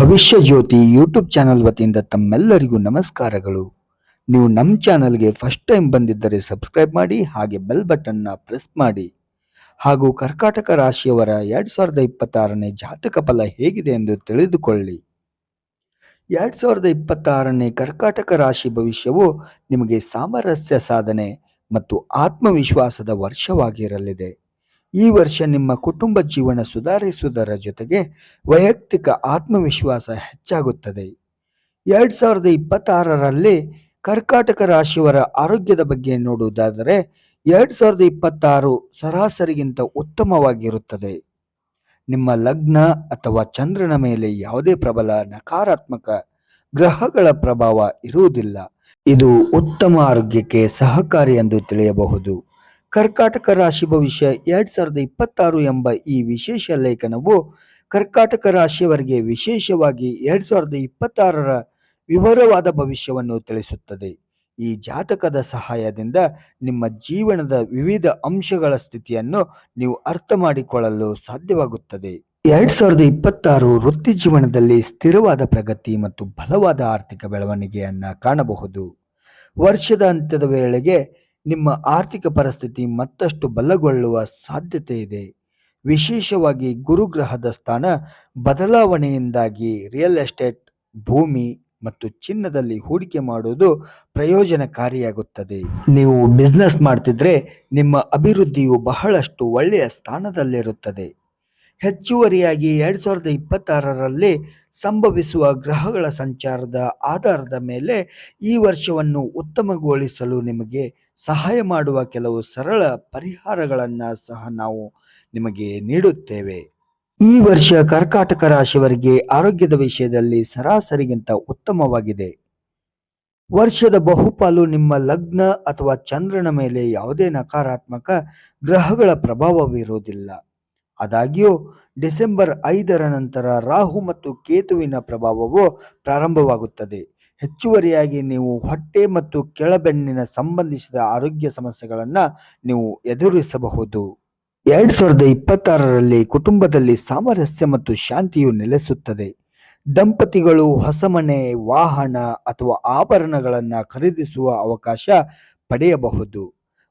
ಭವಿಷ್ಯ ಜ್ಯೋತಿ YouTube channel ವತಿಯಿಂದ ತಮ್ಮೆಲ್ಲರಿಗೂ ನಮಸ್ಕಾರಗಳು. ನೀವು ನಮ್ಮ ಚಾನಲ್ಗೆ ಫಸ್ಟ್ ಟೈಮ್ ಬಂದಿದ್ದರೆ ಸಬ್ಸ್ಕ್ರೈಬ್ ಮಾಡಿ, ಹಾಗೆ ಬೆಲ್ ಬಟನ್ನ ಪ್ರೆಸ್ ಮಾಡಿ. ಹಾಗೂ ಕರ್ಕಾಟಕ ರಾಶಿಯವರ 2026ನೇ ಜಾತಕ ಫಲ ಹೇಗಿದೆ ಎಂದು ತಿಳಿದುಕೊಳ್ಳಿ. 2026ನೇ ಕರ್ಕಾಟಕ ರಾಶಿ ಭವಿಷ್ಯವು ನಿಮಗೆ ಸಾಮರಸ್ಯ ಸಾಧನೆ ಮತ್ತು ಆತ್ಮವಿಶ್ವಾಸದ ವರ್ಷವಾಗಿರಲಿದೆ. ಈ ವರ್ಷ ನಿಮ್ಮ ಕುಟುಂಬ ಜೀವನ ಸುಧಾರಿಸುವುದರ ಜೊತೆಗೆ ವೈಯಕ್ತಿಕ ಆತ್ಮವಿಶ್ವಾಸ ಹೆಚ್ಚಾಗುತ್ತದೆ. 2026ರಲ್ಲಿ ಕರ್ಕಾಟಕ ರಾಶಿಯವರ ಆರೋಗ್ಯದ ಬಗ್ಗೆ ನೋಡುವುದಾದರೆ 2026 ಸರಾಸರಿಗಿಂತ ಉತ್ತಮವಾಗಿರುತ್ತದೆ. ನಿಮ್ಮ ಲಗ್ನ ಅಥವಾ ಚಂದ್ರನ ಮೇಲೆ ಯಾವುದೇ ಪ್ರಬಲ ನಕಾರಾತ್ಮಕ ಗ್ರಹಗಳ ಪ್ರಭಾವ ಇರುವುದಿಲ್ಲ. ಇದು ಉತ್ತಮ ಆರೋಗ್ಯಕ್ಕೆ ಸಹಕಾರಿ ಎಂದು ತಿಳಿಯಬಹುದು. ಕರ್ಕಾಟಕ ರಾಶಿ ಭವಿಷ್ಯ 2026 ಎಂಬ ಈ ವಿಶೇಷ ಲೇಖನವು ಕರ್ಕಾಟಕ ರಾಶಿಯವರಿಗೆ ವಿಶೇಷವಾಗಿ 2026ರ ವಿವರವಾದ ಭವಿಷ್ಯವನ್ನು ತಿಳಿಸುತ್ತದೆ. ಈ ಜಾತಕದ ಸಹಾಯದಿಂದ ನಿಮ್ಮ ಜೀವನದ ವಿವಿಧ ಅಂಶಗಳ ಸ್ಥಿತಿಯನ್ನು ನೀವು ಅರ್ಥ ಮಾಡಿಕೊಳ್ಳಲು ಸಾಧ್ಯವಾಗುತ್ತದೆ. 2026 ವೃತ್ತಿ ಜೀವನದಲ್ಲಿ ಸ್ಥಿರವಾದ ಪ್ರಗತಿ ಮತ್ತು ಬಲವಾದ ಆರ್ಥಿಕ ಬೆಳವಣಿಗೆಯನ್ನು ಕಾಣಬಹುದು. ವರ್ಷದ ಅಂತ್ಯದ ವೇಳೆಗೆ ನಿಮ್ಮ ಆರ್ಥಿಕ ಪರಿಸ್ಥಿತಿ ಮತ್ತಷ್ಟು ಬಲಗೊಳ್ಳುವ ಸಾಧ್ಯತೆ ಇದೆ. ವಿಶೇಷವಾಗಿ ಗುರುಗ್ರಹದ ಸ್ಥಾನ ಬದಲಾವಣೆಯಿಂದಾಗಿ ರಿಯಲ್ ಎಸ್ಟೇಟ್, ಭೂಮಿ ಮತ್ತು ಚಿನ್ನದಲ್ಲಿ ಹೂಡಿಕೆ ಮಾಡುವುದು ಪ್ರಯೋಜನಕಾರಿಯಾಗುತ್ತದೆ. ನೀವು ಬಿಸ್ನೆಸ್ ಮಾಡ್ತಿದ್ರೆ ನಿಮ್ಮ ಅಭಿವೃದ್ಧಿಯು ಬಹಳಷ್ಟು ಒಳ್ಳೆಯ ಸ್ಥಾನದಲ್ಲಿರುತ್ತದೆ. ಹೆಚ್ಚುವರಿಯಾಗಿ 2026ರಲ್ಲಿ ಸಂಭವಿಸುವ ಗ್ರಹಗಳ ಸಂಚಾರದ ಆಧಾರದ ಮೇಲೆ ಈ ವರ್ಷವನ್ನು ಉತ್ತಮಗೊಳಿಸಲು ನಿಮಗೆ ಸಹಾಯ ಮಾಡುವ ಕೆಲವು ಸರಳ ಪರಿಹಾರಗಳನ್ನು ಸಹ ನಾವು ನಿಮಗೆ ನೀಡುತ್ತೇವೆ. ಈ ವರ್ಷ ಕರ್ಕಾಟಕ ರಾಶಿಯವರಿಗೆ ಆರೋಗ್ಯದ ವಿಷಯದಲ್ಲಿ ಸರಾಸರಿಗಿಂತ ಉತ್ತಮವಾಗಿದೆ. ವರ್ಷದ ಬಹುಪಾಲು ನಿಮ್ಮ ಲಗ್ನ ಅಥವಾ ಚಂದ್ರನ ಮೇಲೆ ಯಾವುದೇ ನಕಾರಾತ್ಮಕ ಗ್ರಹಗಳ ಪ್ರಭಾವವಿರುವುದಿಲ್ಲ. ಆದಾಗ್ಯೂ ಡಿಸೆಂಬರ್ 5ರ ನಂತರ ರಾಹು ಮತ್ತು ಕೇತುವಿನ ಪ್ರಭಾವವು ಪ್ರಾರಂಭವಾಗುತ್ತದೆ. ಹೆಚ್ಚುವರಿಯಾಗಿ ನೀವು ಹೊಟ್ಟೆ ಮತ್ತು ಕೆಳಬೆನ್ನಿನ ಸಂಬಂಧಿಸಿದ ಆರೋಗ್ಯ ಸಮಸ್ಯೆಗಳನ್ನು ನೀವು ಎದುರಿಸಬಹುದು. 2026ರಲ್ಲಿ ಕುಟುಂಬದಲ್ಲಿ ಸಾಮರಸ್ಯ ಮತ್ತು ಶಾಂತಿಯು ನೆಲೆಸುತ್ತದೆ. ದಂಪತಿಗಳು ಹೊಸ ಮನೆ, ವಾಹನ ಅಥವಾ ಆಭರಣಗಳನ್ನು ಖರೀದಿಸುವ ಅವಕಾಶ ಪಡೆಯಬಹುದು.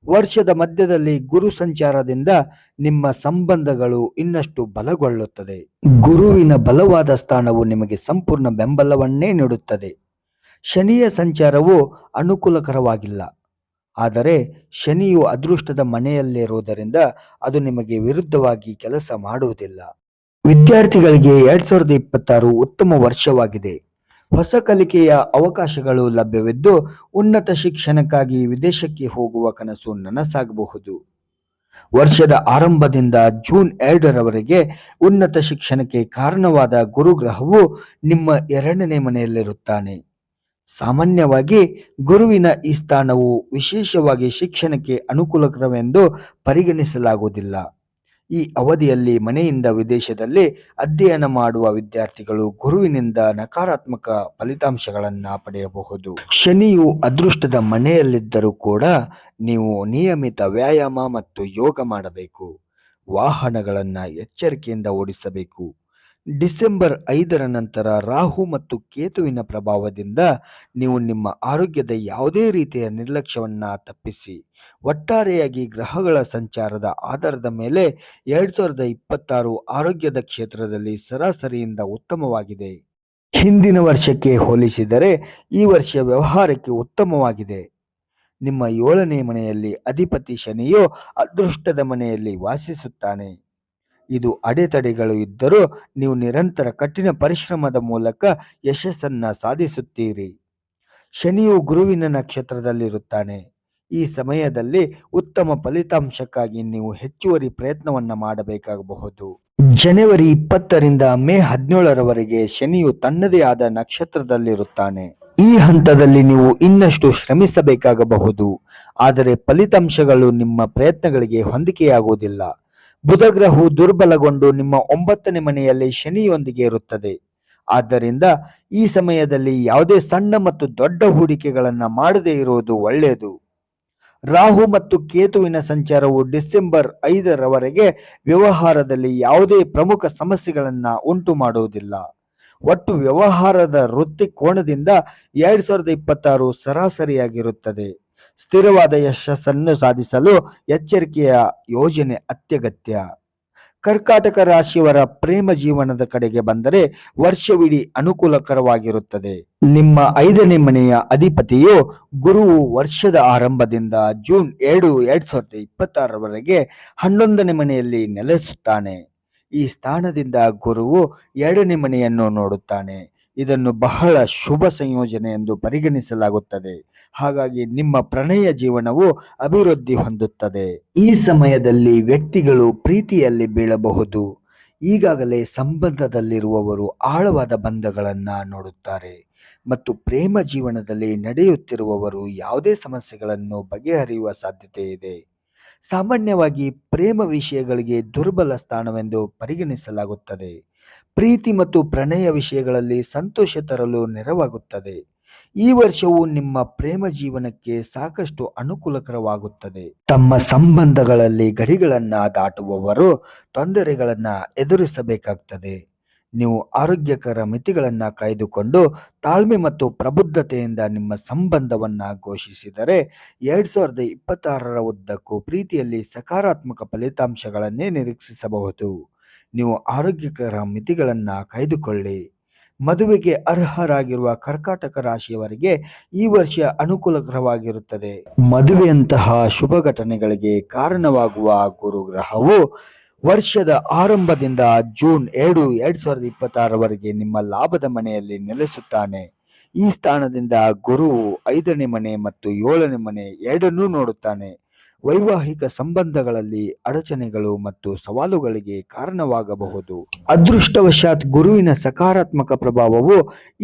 ವರ್ಷದ ಮಧ್ಯದಲ್ಲಿ ಗುರು ಸಂಚಾರದಿಂದ ನಿಮ್ಮ ಸಂಬಂಧಗಳು ಇನ್ನಷ್ಟು ಬಲಗೊಳ್ಳುತ್ತದೆ. ಗುರುವಿನ ಬಲವಾದ ಸ್ಥಾನವು ನಿಮಗೆ ಸಂಪೂರ್ಣ ಬೆಂಬಲವನ್ನೇ ನೀಡುತ್ತದೆ. ಶನಿಯ ಸಂಚಾರವು ಅನುಕೂಲಕರವಾಗಿಲ್ಲ, ಆದರೆ ಶನಿಯು ಅದೃಷ್ಟದ ಮನೆಯಲ್ಲಿರುವುದರಿಂದ ಅದು ನಿಮಗೆ ವಿರುದ್ಧವಾಗಿ ಕೆಲಸ ಮಾಡುವುದಿಲ್ಲ. ವಿದ್ಯಾರ್ಥಿಗಳಿಗೆ 2026 ಉತ್ತಮ ವರ್ಷವಾಗಿದೆ. ಹೊಸ ಕಲಿಕೆಯ ಅವಕಾಶಗಳು ಲಭ್ಯವಿದ್ದು ಉನ್ನತ ಶಿಕ್ಷಣಕ್ಕಾಗಿ ವಿದೇಶಕ್ಕೆ ಹೋಗುವ ಕನಸು ನನಸಾಗಬಹುದು. ವರ್ಷದ ಆರಂಭದಿಂದ ಜೂನ್ 2ರವರೆಗೆ ಉನ್ನತ ಶಿಕ್ಷಣಕ್ಕೆ ಕಾರಣವಾದ ಗುರುಗ್ರಹವು ನಿಮ್ಮ 2ನೇ ಮನೆಯಲ್ಲಿರುತ್ತಾನೆ. ಸಾಮಾನ್ಯವಾಗಿ ಗುರುವಿನ ಈ ಸ್ಥಾನವು ವಿಶೇಷವಾಗಿ ಶಿಕ್ಷಣಕ್ಕೆ ಅನುಕೂಲಕರವೆಂದು ಪರಿಗಣಿಸಲಾಗುವುದಿಲ್ಲ. ಈ ಅವಧಿಯಲ್ಲಿ ಮನೆಯಿಂದ ವಿದೇಶದಲ್ಲಿ ಅಧ್ಯಯನ ಮಾಡುವ ವಿದ್ಯಾರ್ಥಿಗಳು ಗುರುವಿನಿಂದ ನಕಾರಾತ್ಮಕ ಫಲಿತಾಂಶಗಳನ್ನು ಪಡೆಯಬಹುದು. ಶನಿಯು ಅದೃಷ್ಟದ ಮನೆಯಲ್ಲಿದ್ದರೂ ಕೂಡ ನೀವು ನಿಯಮಿತ ವ್ಯಾಯಾಮ ಮತ್ತು ಯೋಗ ಮಾಡಬೇಕು. ವಾಹನಗಳನ್ನು ಎಚ್ಚರಿಕೆಯಿಂದ ಓಡಿಸಬೇಕು. ಡಿಸೆಂಬರ್ 5ರ ನಂತರ ರಾಹು ಮತ್ತು ಕೇತುವಿನ ಪ್ರಭಾವದಿಂದ ನೀವು ನಿಮ್ಮ ಆರೋಗ್ಯದ ಯಾವುದೇ ರೀತಿಯ ನಿರ್ಲಕ್ಷ್ಯವನ್ನು ತಪ್ಪಿಸಿ. ಒಟ್ಟಾರೆಯಾಗಿ ಗ್ರಹಗಳ ಸಂಚಾರದ ಆಧಾರದ ಮೇಲೆ 2026 ಆರೋಗ್ಯದ ಕ್ಷೇತ್ರದಲ್ಲಿ ಸರಾಸರಿಯಿಂದ ಉತ್ತಮವಾಗಿದೆ. ಹಿಂದಿನ ವರ್ಷಕ್ಕೆ ಹೋಲಿಸಿದರೆ ಈ ವರ್ಷ ವ್ಯವಹಾರಕ್ಕೆ ಉತ್ತಮವಾಗಿದೆ. ನಿಮ್ಮ 7ನೇ ಮನೆಯಲ್ಲಿ ಅಧಿಪತಿ ಶನಿಯು ಅದೃಷ್ಟದ ಮನೆಯಲ್ಲಿ ವಾಸಿಸುತ್ತಾನೆ. ಇದು ಅಡೆತಡೆಗಳು ಇದ್ದರೂ ನೀವು ನಿರಂತರ ಕಠಿಣ ಪರಿಶ್ರಮದ ಮೂಲಕ ಯಶಸ್ಸನ್ನು ಸಾಧಿಸುತ್ತೀರಿ. ಶನಿಯು ಗುರುವಿನ ನಕ್ಷತ್ರದಲ್ಲಿರುತ್ತಾನೆ. ಈ ಸಮಯದಲ್ಲಿ ಉತ್ತಮ ಫಲಿತಾಂಶಕ್ಕಾಗಿ ನೀವು ಹೆಚ್ಚುವರಿ ಪ್ರಯತ್ನವನ್ನು ಮಾಡಬೇಕಾಗಬಹುದು. ಜನವರಿ 20ರಿಂದ ಮೇ 17ರವರೆಗೆ ಶನಿಯು ತನ್ನದೇ ಆದ ನಕ್ಷತ್ರದಲ್ಲಿರುತ್ತಾನೆ. ಈ ಹಂತದಲ್ಲಿ ನೀವು ಇನ್ನಷ್ಟು ಶ್ರಮಿಸಬೇಕಾಗಬಹುದು, ಆದರೆ ಫಲಿತಾಂಶಗಳು ನಿಮ್ಮ ಪ್ರಯತ್ನಗಳಿಗೆ ಹೊಂದಿಕೆಯಾಗುವುದಿಲ್ಲ. ಬುಧ ಗ್ರಹವು ದುರ್ಬಲಗೊಂಡು ನಿಮ್ಮ 9ನೇ ಮನೆಯಲ್ಲಿ ಶನಿಯೊಂದಿಗೆ ಇರುತ್ತದೆ. ಆದ್ದರಿಂದ ಈ ಸಮಯದಲ್ಲಿ ಯಾವುದೇ ಸಣ್ಣ ಮತ್ತು ದೊಡ್ಡ ಹೂಡಿಕೆಗಳನ್ನು ಮಾಡದೇ ಇರುವುದು ಒಳ್ಳೆಯದು. ರಾಹು ಮತ್ತು ಕೇತುವಿನ ಸಂಚಾರವು ಡಿಸೆಂಬರ್ 5ರವರೆಗೆ ವ್ಯವಹಾರದಲ್ಲಿ ಯಾವುದೇ ಪ್ರಮುಖ ಸಮಸ್ಯೆಗಳನ್ನು ಉಂಟು ಮಾಡುವುದಿಲ್ಲ. ಒಟ್ಟು ವ್ಯವಹಾರದ ವೃತ್ತಿ ಕೋನದಿಂದ 2026 ಸರಾಸರಿಯಾಗಿರುತ್ತದೆ. ಸ್ಥಿರವಾದ ಯಶಸ್ಸನ್ನು ಸಾಧಿಸಲು ಎಚ್ಚರಿಕೆಯ ಯೋಜನೆ ಅತ್ಯಗತ್ಯ. ಕರ್ಕಾಟಕ ರಾಶಿಯವರ ಪ್ರೇಮ ಜೀವನದ ಕಡೆಗೆ ಬಂದರೆ ವರ್ಷವಿಡೀ ಅನುಕೂಲಕರವಾಗಿರುತ್ತದೆ. ನಿಮ್ಮ 5ನೇ ಮನೆಯ ಅಧಿಪತಿಯು ಗುರುವು ವರ್ಷದ ಆರಂಭದಿಂದ ಜೂನ್ 7, 2026ರವರೆಗೆ 11ನೇ ಮನೆಯಲ್ಲಿ ನೆಲೆಸುತ್ತಾನೆ. ಈ ಸ್ಥಾನದಿಂದ ಗುರುವು 2ನೇ ಮನೆಯನ್ನು ನೋಡುತ್ತಾನೆ. ಇದನ್ನು ಬಹಳ ಶುಭ ಸಂಯೋಜನೆ ಎಂದು ಪರಿಗಣಿಸಲಾಗುತ್ತದೆ. ಹಾಗಾಗಿ ನಿಮ್ಮ ಪ್ರಣಯ ಜೀವನವು ಅಭಿವೃದ್ಧಿ ಹೊಂದುತ್ತದೆ. ಈ ಸಮಯದಲ್ಲಿ ವ್ಯಕ್ತಿಗಳು ಪ್ರೀತಿಯಲ್ಲಿ ಬೀಳಬಹುದು. ಈಗಾಗಲೇ ಸಂಬಂಧದಲ್ಲಿರುವವರು ಆಳವಾದ ಬಂಧಗಳನ್ನು ನೋಡುತ್ತಾರೆ ಮತ್ತು ಪ್ರೇಮ ಜೀವನದಲ್ಲಿ ನಡೆಯುತ್ತಿರುವವರು ಯಾವುದೇ ಸಮಸ್ಯೆಗಳನ್ನು ಬಗೆಹರಿಯುವ ಸಾಧ್ಯತೆ ಇದೆ. ಸಾಮಾನ್ಯವಾಗಿ ಪ್ರೇಮ ವಿಷಯಗಳಿಗೆ ದುರ್ಬಲ ಸ್ಥಾನವೆಂದು ಪರಿಗಣಿಸಲಾಗುತ್ತದೆ. ಪ್ರೀತಿ ಮತ್ತು ಪ್ರಣಯ ವಿಷಯಗಳಲ್ಲಿ ಸಂತೋಷ ತರಲು ನೆರವಾಗುತ್ತದೆ. ಈ ವರ್ಷವು ನಿಮ್ಮ ಪ್ರೇಮ ಜೀವನಕ್ಕೆ ಸಾಕಷ್ಟು ಅನುಕೂಲಕರವಾಗುತ್ತದೆ. ತಮ್ಮ ಸಂಬಂಧಗಳಲ್ಲಿ ಗಡಿಗಳನ್ನು ದಾಟುವವರು ತೊಂದರೆಗಳನ್ನು ಎದುರಿಸಬೇಕಾಗುತ್ತದೆ. ನೀವು ಆರೋಗ್ಯಕರ ಮಿತಿಗಳನ್ನು ಕಾಯ್ದುಕೊಂಡು ತಾಳ್ಮೆ ಮತ್ತು ಪ್ರಬುದ್ಧತೆಯಿಂದ ನಿಮ್ಮ ಸಂಬಂಧವನ್ನು ಘೋಷಿಸಿದರೆ 2026ರ ಉದ್ದಕ್ಕೂ ಪ್ರೀತಿಯಲ್ಲಿ ಸಕಾರಾತ್ಮಕ ಫಲಿತಾಂಶಗಳನ್ನೇ ನಿರೀಕ್ಷಿಸಬಹುದು. ನೀವು ಆರೋಗ್ಯಕರ ಮಿತಿಗಳನ್ನು ಕಾಯ್ದುಕೊಳ್ಳಿ. ಮದುವೆಗೆ ಅರ್ಹರಾಗಿರುವ ಕರ್ಕಾಟಕ ರಾಶಿಯವರಿಗೆ ಈ ವರ್ಷ ಅನುಕೂಲಕರವಾಗಿರುತ್ತದೆ. ಮದುವೆಯಂತಹ ಶುಭ ಘಟನೆಗಳಿಗೆ ಕಾರಣವಾಗುವ ಗುರುಗ್ರಹವು ವರ್ಷದ ಆರಂಭದಿಂದ ಜೂನ್ 7, 2026ರವರೆಗೆ ನಿಮ್ಮ ಲಾಭದ ಮನೆಯಲ್ಲಿ ನೆಲೆಸುತ್ತಾನೆ. ಈ ಸ್ಥಾನದಿಂದ ಗುರುವು 5ನೇ ಮನೆ ಮತ್ತು 7ನೇ ಮನೆ ಎರಡನ್ನೂ ನೋಡುತ್ತಾನೆ. ವೈವಾಹಿಕ ಸಂಬಂಧಗಳಲ್ಲಿ ಅಡಚಣೆಗಳು ಮತ್ತು ಸವಾಲುಗಳಿಗೆ ಕಾರಣವಾಗಬಹುದು. ಅದೃಷ್ಟವಶಾತ್ ಗುರುವಿನ ಸಕಾರಾತ್ಮಕ ಪ್ರಭಾವವು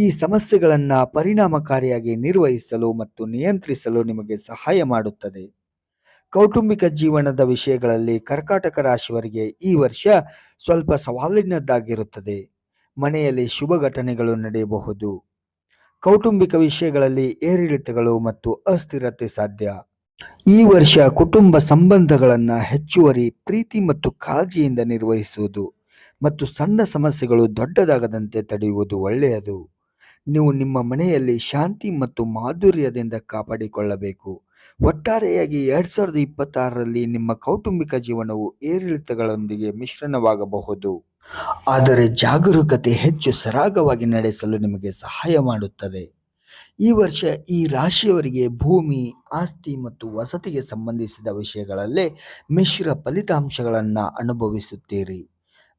ಈ ಸಮಸ್ಯೆಗಳನ್ನು ಪರಿಣಾಮಕಾರಿಯಾಗಿ ನಿರ್ವಹಿಸಲು ಮತ್ತು ನಿಯಂತ್ರಿಸಲು ನಿಮಗೆ ಸಹಾಯ ಮಾಡುತ್ತದೆ. ಕೌಟುಂಬಿಕ ಜೀವನದ ವಿಷಯಗಳಲ್ಲಿ ಕರ್ಕಾಟಕ ರಾಶಿಯವರಿಗೆ ಈ ವರ್ಷ ಸ್ವಲ್ಪ ಸವಾಲಿನದ್ದಾಗಿರುತ್ತದೆ. ಮನೆಯಲ್ಲಿ ಶುಭ ಘಟನೆಗಳು ನಡೆಯಬಹುದು. ಕೌಟುಂಬಿಕ ವಿಷಯಗಳಲ್ಲಿ ಏರಿಳಿತಗಳು ಮತ್ತು ಅಸ್ಥಿರತೆ ಸಾಧ್ಯ. ಈ ವರ್ಷ ಕುಟುಂಬ ಸಂಬಂಧಗಳನ್ನು ಹೆಚ್ಚುವರಿ ಪ್ರೀತಿ ಮತ್ತು ಕಾಳಜಿಯಿಂದ ನಿರ್ವಹಿಸುವುದು ಮತ್ತು ಸಣ್ಣ ಸಮಸ್ಯೆಗಳು ದೊಡ್ಡದಾಗದಂತೆ ತಡೆಯುವುದು ಒಳ್ಳೆಯದು. ನೀವು ನಿಮ್ಮ ಮನೆಯಲ್ಲಿ ಶಾಂತಿ ಮತ್ತು ಮಾಧುರ್ಯದಿಂದ ಕಾಪಾಡಿಕೊಳ್ಳಬೇಕು. ಒಟ್ಟಾರೆಯಾಗಿ 2026ರಲ್ಲಿ ನಿಮ್ಮ ಕೌಟುಂಬಿಕ ಜೀವನವು ಏರಿಳಿತಗಳೊಂದಿಗೆ ಮಿಶ್ರಣವಾಗಬಹುದು. ಆದರೆ ಜಾಗರೂಕತೆ ಹೆಚ್ಚು ಸರಾಗವಾಗಿ ನಡೆಸಲು ನಿಮಗೆ ಸಹಾಯ ಮಾಡುತ್ತದೆ. ಈ ವರ್ಷ ಈ ರಾಶಿಯವರಿಗೆ ಭೂಮಿ, ಆಸ್ತಿ ಮತ್ತು ವಸತಿಗೆ ಸಂಬಂಧಿಸಿದ ವಿಷಯಗಳಲ್ಲೇ ಮಿಶ್ರ ಫಲಿತಾಂಶಗಳನ್ನು ಅನುಭವಿಸುತ್ತೀರಿ.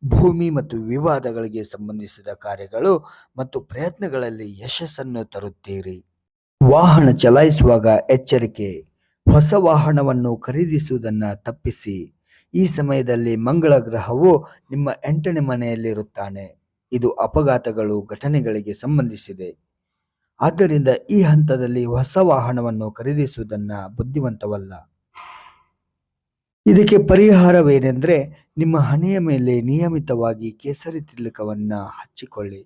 ಭೂಮಿ ಮತ್ತು ವಿವಾದಗಳಿಗೆ ಸಂಬಂಧಿಸಿದ ಕಾರ್ಯಗಳು ಮತ್ತು ಪ್ರಯತ್ನಗಳಲ್ಲಿ ಯಶಸ್ಸನ್ನು ತರುತ್ತೀರಿ. ವಾಹನ ಚಲಾಯಿಸುವಾಗ ಎಚ್ಚರಿಕೆ. ಹೊಸ ವಾಹನವನ್ನು ಖರೀದಿಸುವುದನ್ನು ತಪ್ಪಿಸಿ. ಈ ಸಮಯದಲ್ಲಿ ಮಂಗಳ ಗ್ರಹವು ನಿಮ್ಮ 8ನೇ ಮನೆಯಲ್ಲಿರುತ್ತಾನೆ. ಇದು ಅಪಘಾತಗಳು ಘಟನೆಗಳಿಗೆ ಸಂಬಂಧಿಸಿದೆ. ಆದ್ದರಿಂದ ಈ ಹಂತದಲ್ಲಿ ಹೊಸ ವಾಹನವನ್ನು ಖರೀದಿಸುವುದನ್ನು ಬುದ್ಧಿವಂತವಲ್ಲ. ಇದಕ್ಕೆ ಪರಿಹಾರವೇನೆಂದರೆ ನಿಮ್ಮ ಹಣೆಯ ಮೇಲೆ ನಿಯಮಿತವಾಗಿ ಕೇಸರಿ ತಿಲಕವನ್ನು ಹಚ್ಚಿಕೊಳ್ಳಿ.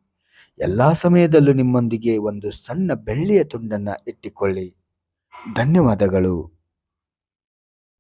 ಎಲ್ಲ ಸಮಯದಲ್ಲೂ ನಿಮ್ಮೊಂದಿಗೆ ಒಂದು ಸಣ್ಣ ಬೆಳ್ಳಿಯ ತುಂಡನ್ನು ಇಟ್ಟುಕೊಳ್ಳಿ. ಧನ್ಯವಾದಗಳು.